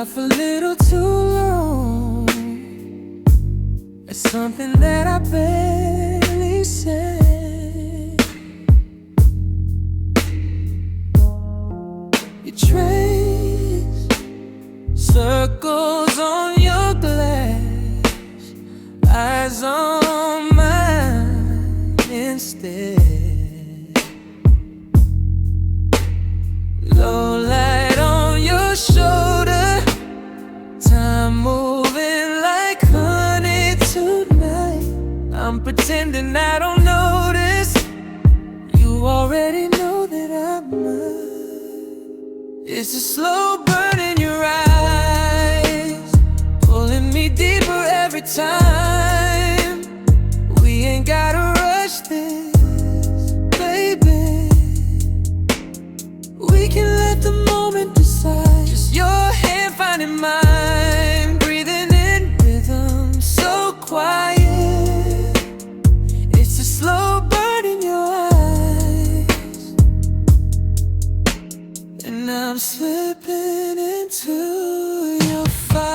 laugh a little too long. It's something that I barely said. You trace circles on your glass, eyes on mine instead. Low light on your shoulder, time moving like honey tonight. I'm pretending I don't notice. You already know that I'm mine. It's a slow burn in your eyes, pulling me deeper every time. We ain't gotta rush this, baby. We can let the moment decide. Just your hand finding mine, breathing in rhythm, so quiet. It's a slow burn in your eyes, and I'm slipping into your fire.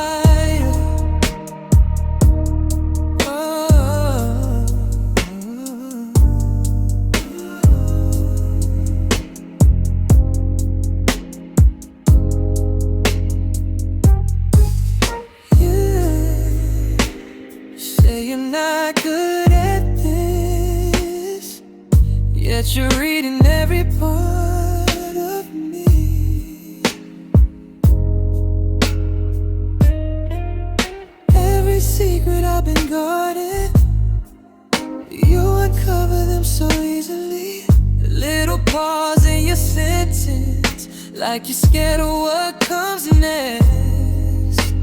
You're not good at this, yet you're reading every part of me. Every secret I've been guarding, you uncover them so easily. A little pause in your sentence, like you're scared of what comes next.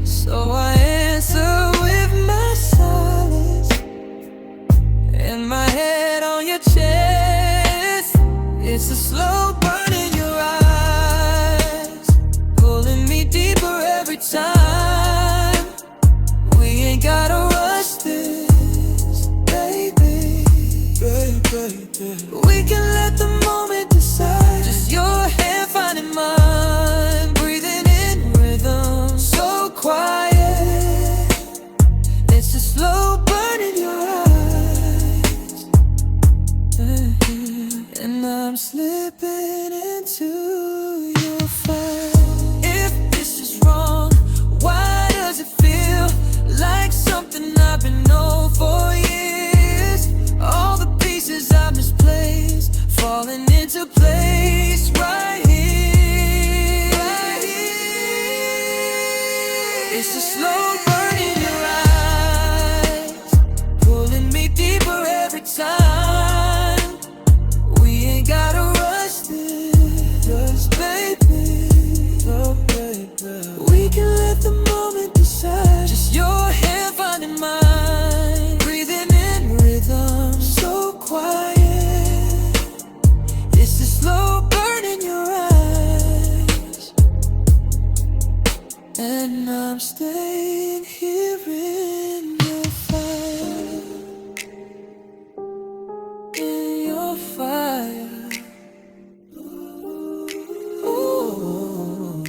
So I answer with my silence and my head on your chest. It's a slow burn in your eyes, pulling me deeper every time. We ain't gotta rush this, baby. We can let the moment decide. Just your hand finding mine, breathing in rhythm, so quiet. It's a slow burn in your eyes, and I'm slipping into your fire. If this is wrong, why does it feel like something I've been known for years? All the pieces I've misplaced, falling into place right here, right here. It's a slow burn in your eyes, pulling me deeper every time. We ain't gotta rush this, baby. We can let the moment decide. Just your hand finding mine, breathing in rhythm, so quiet. It's a slow burn in your eyes, and I'm staying here in your fire, in your fire. Ooh.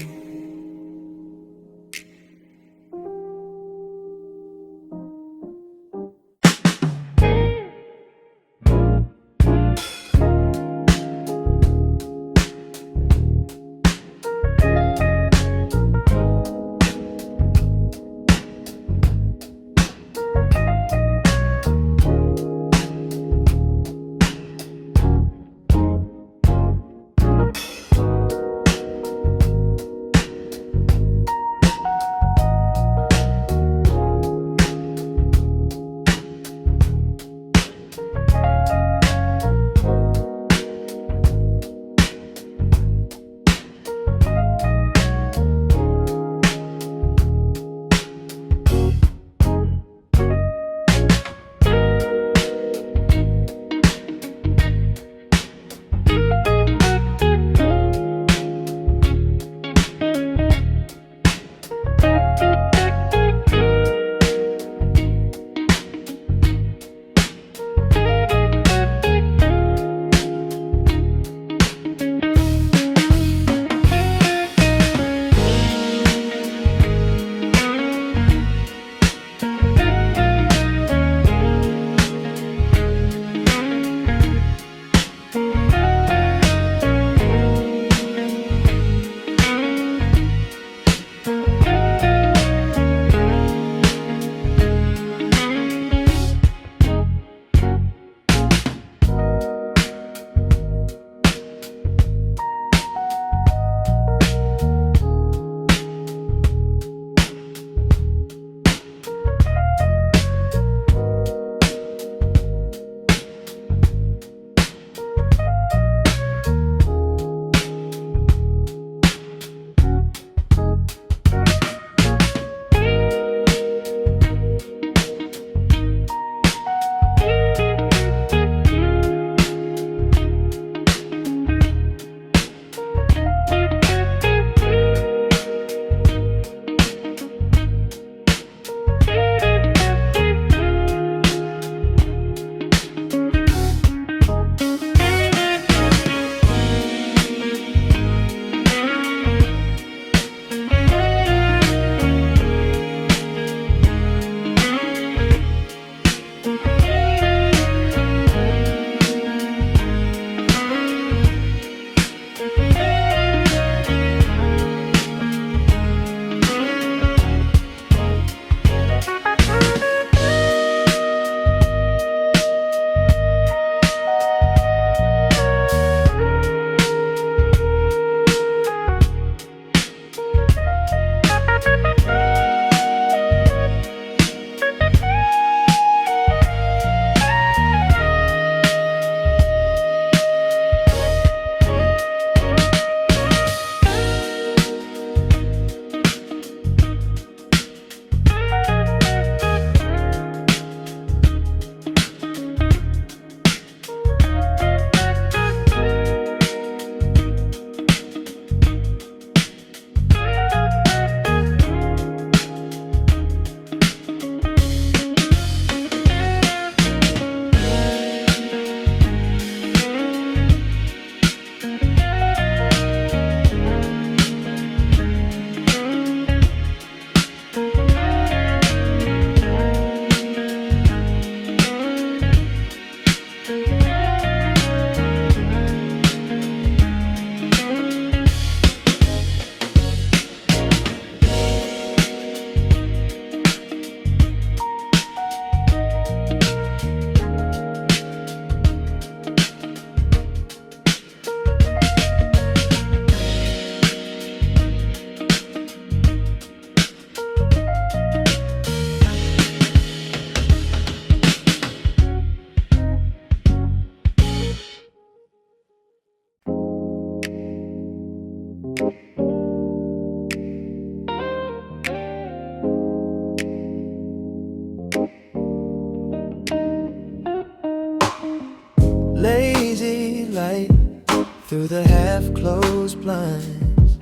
blinds.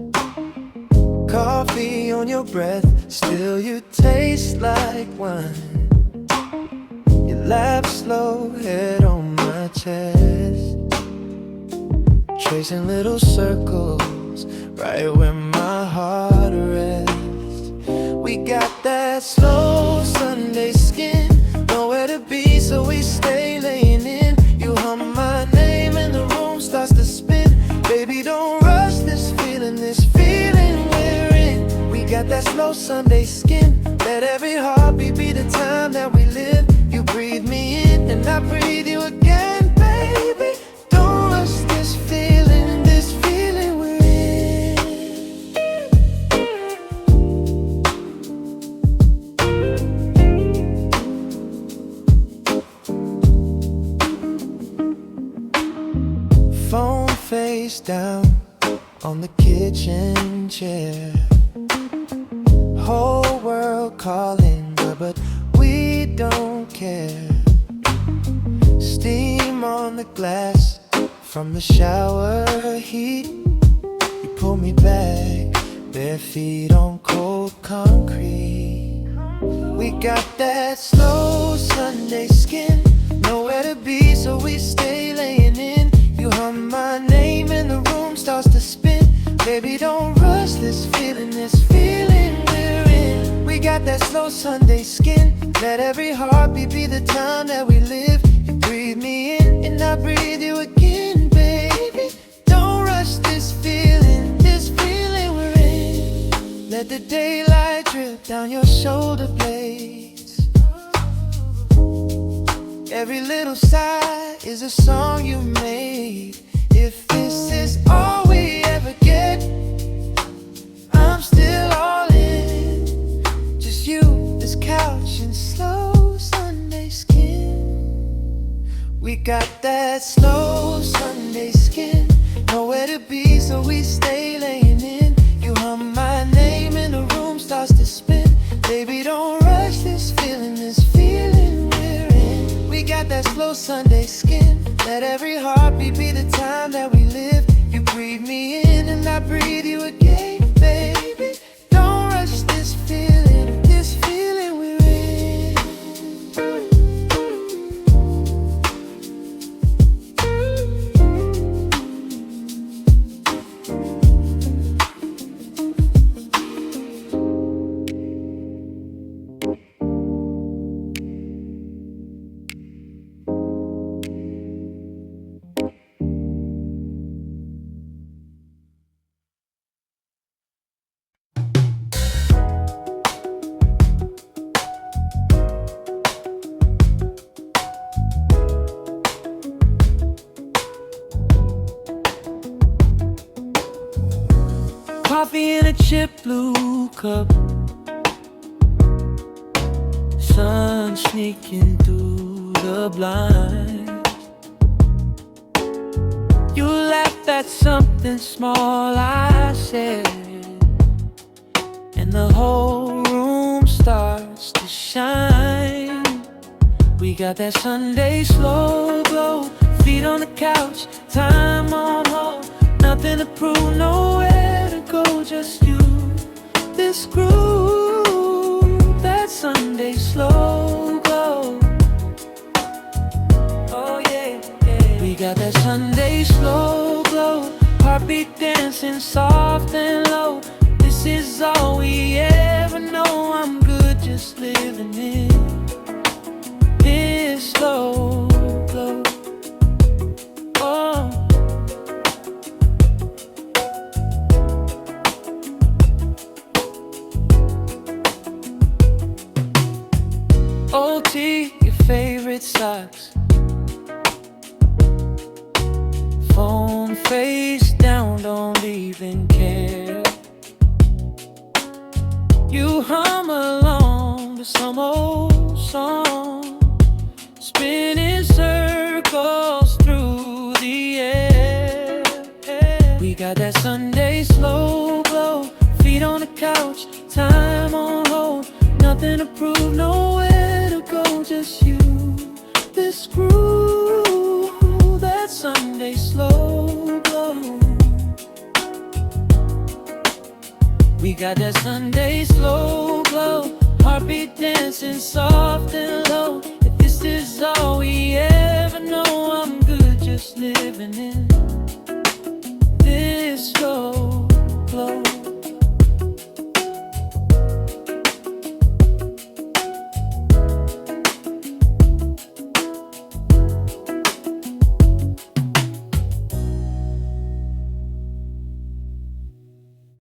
Coffee on your breath, still you taste like wine. You laugh slow, head on my chest, tracing little circles right where my heart rests. We got that slow Sunday skin, nowhere to be, so we stay laying in. You hum my name and the room starts to spin. Baby, don't rush this feeling we're in. We got that slow Sunday skin, let every heartbeat be the time that we live. You breathe me in and I breathe you again, baby. Don't rush this feeling we're in. Phone face down on the kitchen chair, whole world calling, but we don't care. Steam on the glass from the shower heat. You pull me back, bare feet on cold concrete. We got that slow Sunday skin, nowhere to be, so we stay laying in. You hum my name and the room starts to spin. Baby, don't rush this feeling we're in. We got that slow Sunday skin, let every heartbeat be the time that we live. You breathe me in and I breathe you again, baby. Don't rush this feeling we're in. Let the daylight drip down your shoulder blades. Every little sigh is a song you made. If this is all we ever get, I'm still all in. Just you, this couch, and slow Sunday skin. We got that slow Sunday skin, nowhere to be, so we stay laying in. You hum my name and the room starts to spin. Baby, don't rush this feeling we're in. We got that slow Sunday skin, let every heartbeat be the time that we live. You breathe me in and I breathe you again, baby. Don't rush this feeling we're in. Coffee in a chip blue cup, sun sneaking through the blinds. You laughed at something small I said, and the whole room starts to shine. We got that Sunday slow glow, feet on the couch, time on hold, nothing to prove, nowhere to go, just you, this groove, that Sunday slow glow. Oh yeah, yeah. We got that Sunday slow glow, heartbeat dancing soft and low. This is all we ever know. I'm good just living in this slow glow. Oh. OT, your favorite socks, phone face down, don't even care. You hum along to some old song, spinning circles through the air. We got that Sunday slow glow, feet on the couch, time on hold, nothing to prove, nowhere to go, just you, this groove, that Sunday slow glow. We got that Sunday slow glow, heartbeat dancing soft and low. If this is all we ever know, I'm good just living in this flow.